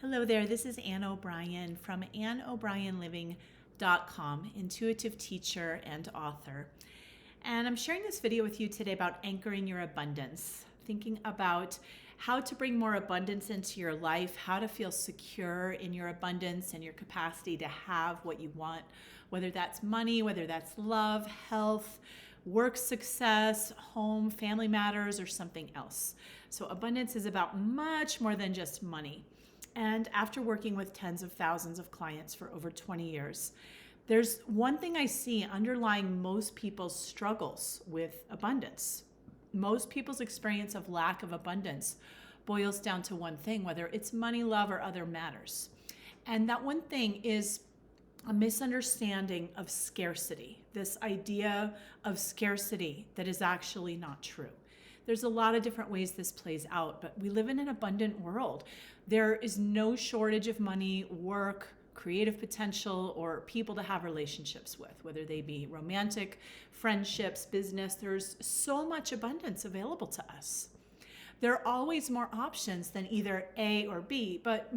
Hello there, this is Ann O'Brien from AnnO'BrienLiving.com, intuitive teacher and author. And I'm sharing this video with you today about anchoring your abundance, thinking about how to bring more abundance into your life, how to feel secure in your abundance and your capacity to have what you want, whether that's money, whether that's love, health, work success, home, family matters, or something else. So abundance is about much more than just money. And after working with tens of thousands of clients for over 20 years, there's one thing I see underlying most people's struggles with abundance. Most people's experience of lack of abundance boils down to one thing, whether it's money, love, or other matters. And that one thing is a misunderstanding of scarcity, this idea of scarcity that is actually not true. There's a lot of different ways this plays out, but we live in an abundant world. There is no shortage of money, work, creative potential, or people to have relationships with, whether they be romantic, friendships, business. There's so much abundance available to us. There are always more options than either A or B, but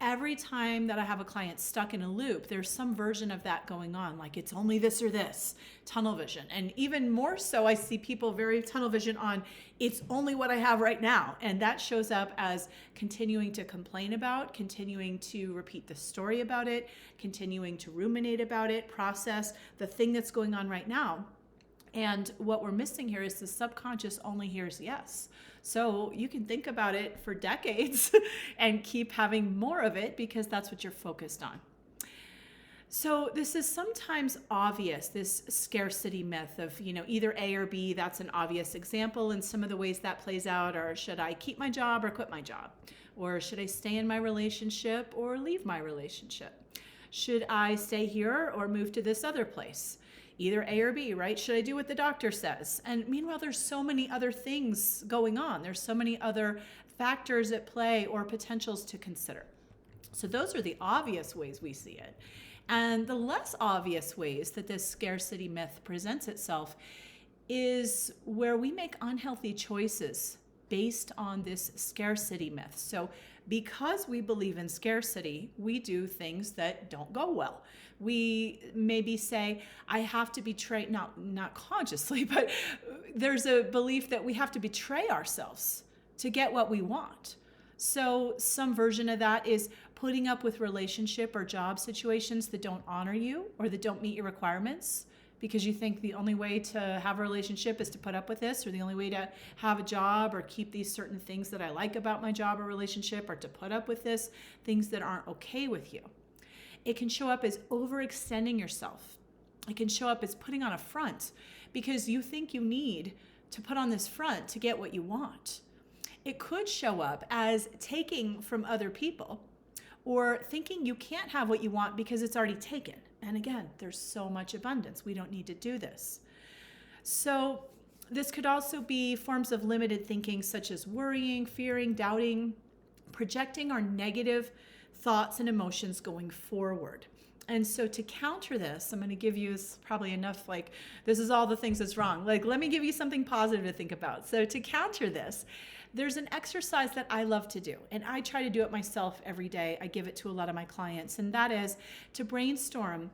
every time that I have a client stuck in a loop, there's some version of that going on, like it's only this or this, tunnel vision. And even more so, I see people very tunnel vision on it's only what I have right now. And that shows up as continuing to complain about, continuing to repeat the story about it, continuing to ruminate about it, process the thing that's going on right now. And what we're missing here is the subconscious only hears yes. So you can think about it for decades and keep having more of it because that's what you're focused on. So this is sometimes obvious, this scarcity myth of, either A or B. That's an obvious example. And some of the ways that plays out are, should I keep my job or quit my job? Or should I stay in my relationship or leave my relationship? Should I stay here or move to this other place? Either A or B, right? Should I do what the doctor says? And meanwhile, there's so many other things going on. There's so many other factors at play or potentials to consider. So those are the obvious ways we see it. And the less obvious ways that this scarcity myth presents itself is where we make unhealthy choices based on this scarcity myth. So because we believe in scarcity, we do things that don't go well. We maybe say, I have to betray, not consciously, but there's a belief that we have to betray ourselves to get what we want. So some version of that is putting up with relationship or job situations that don't honor you or that don't meet your requirements, because you think the only way to have a relationship is to put up with this, or the only way to have a job or keep these certain things that I like about my job or relationship are to put up with this, things that aren't okay with you. It can show up as overextending yourself. It can show up as putting on a front because you think you need to put on this front to get what you want. It could show up as taking from other people or thinking you can't have what you want because it's already taken. And again, there's so much abundance. We don't need to do this. So this could also be forms of limited thinking such as worrying, fearing, doubting, projecting our negative thoughts and emotions going forward. And so to counter this, I'm going to give you probably enough, this is all the things that's wrong. Let me give you something positive to think about. So to counter this, there's an exercise that I love to do, and I try to do it myself every day. I give it to a lot of my clients, and that is to brainstorm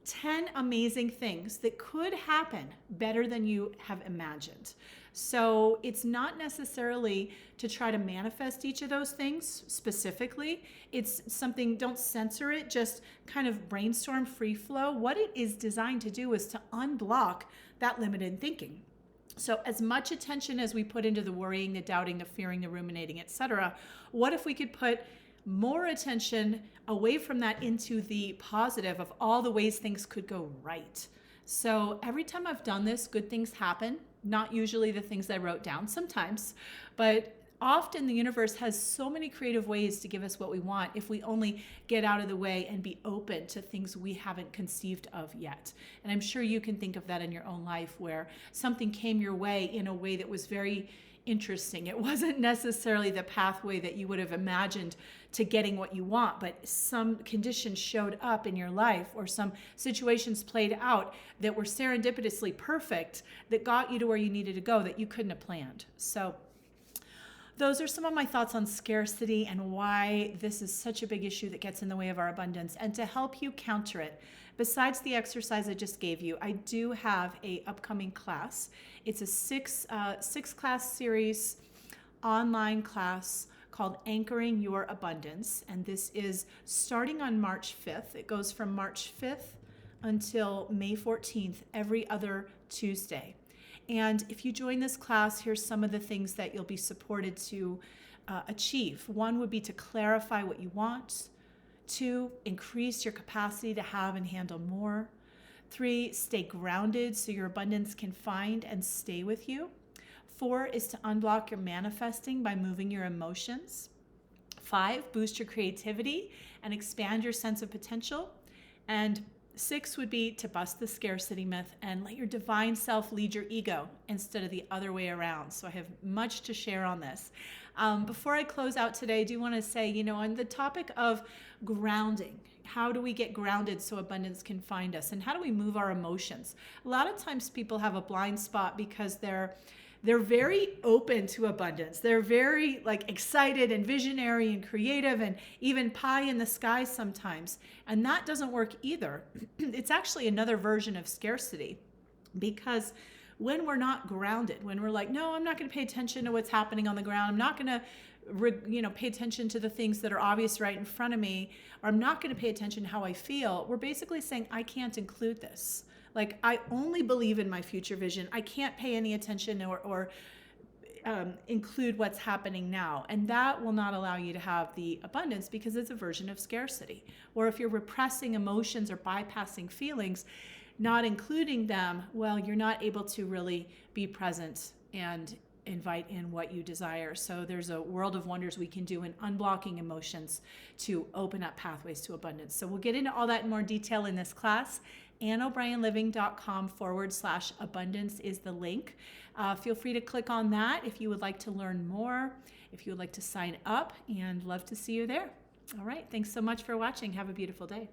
10 amazing things that could happen better than you have imagined. So it's not necessarily to try to manifest each of those things specifically. It's something, don't censor it, just kind of brainstorm, free flow. What it is designed to do is to unblock that limited thinking. So as much attention as we put into the worrying, the doubting, the fearing, the ruminating, etc., what if we could put more attention away from that into the positive of all the ways things could go right? So every time I've done this, good things happen. Not usually the things I wrote down, sometimes, but often the universe has so many creative ways to give us what we want if we only get out of the way and be open to things we haven't conceived of yet. And I'm sure you can think of that in your own life where something came your way in a way that was very interesting. It wasn't necessarily the pathway that you would have imagined to getting what you want, but some conditions showed up in your life or some situations played out that were serendipitously perfect that got you to where you needed to go that you couldn't have planned. So those are some of my thoughts on scarcity and why this is such a big issue that gets in the way of our abundance. And to help you counter it, besides the exercise I just gave you, I do have a upcoming class. It's a six class series online class called Anchoring Your Abundance. And this is starting on March 5th. It goes from March 5th until May 14th, every other Tuesday. And if you join this class, here's some of the things that you'll be supported to achieve. One would be to clarify what you want. 2, increase your capacity to have and handle more. 3, stay grounded so your abundance can find and stay with you. 4 is to unblock your manifesting by moving your emotions. 5, boost your creativity and expand your sense of potential. And 6 would be to bust the scarcity myth and let your divine self lead your ego instead of the other way around. So I have much to share on this. Before I close out today, I do want to say, on the topic of grounding, how do we get grounded so abundance can find us? And how do we move our emotions? A lot of times people have a blind spot because they're very open to abundance. They're very excited and visionary and creative and even pie in the sky sometimes. And that doesn't work either. It's actually another version of scarcity, because when we're not grounded, when we're like, no, I'm not going to pay attention to what's happening on the ground. I'm not going to pay attention to the things that are obvious right in front of me, or I'm not going to pay attention to how I feel. We're basically saying, I can't include this. I only believe in my future vision. I can't pay any attention or include what's happening now. And that will not allow you to have the abundance, because it's a version of scarcity. Or if you're repressing emotions or bypassing feelings, not including them, well, you're not able to really be present and invite in what you desire. So there's a world of wonders we can do in unblocking emotions to open up pathways to abundance. So we'll get into all that in more detail in this class. AnnO'BrienLiving.com/abundance is the link. Feel free to click on that if you would like to learn more, if you would like to sign up, and love to see you there. All right. Thanks so much for watching. Have a beautiful day.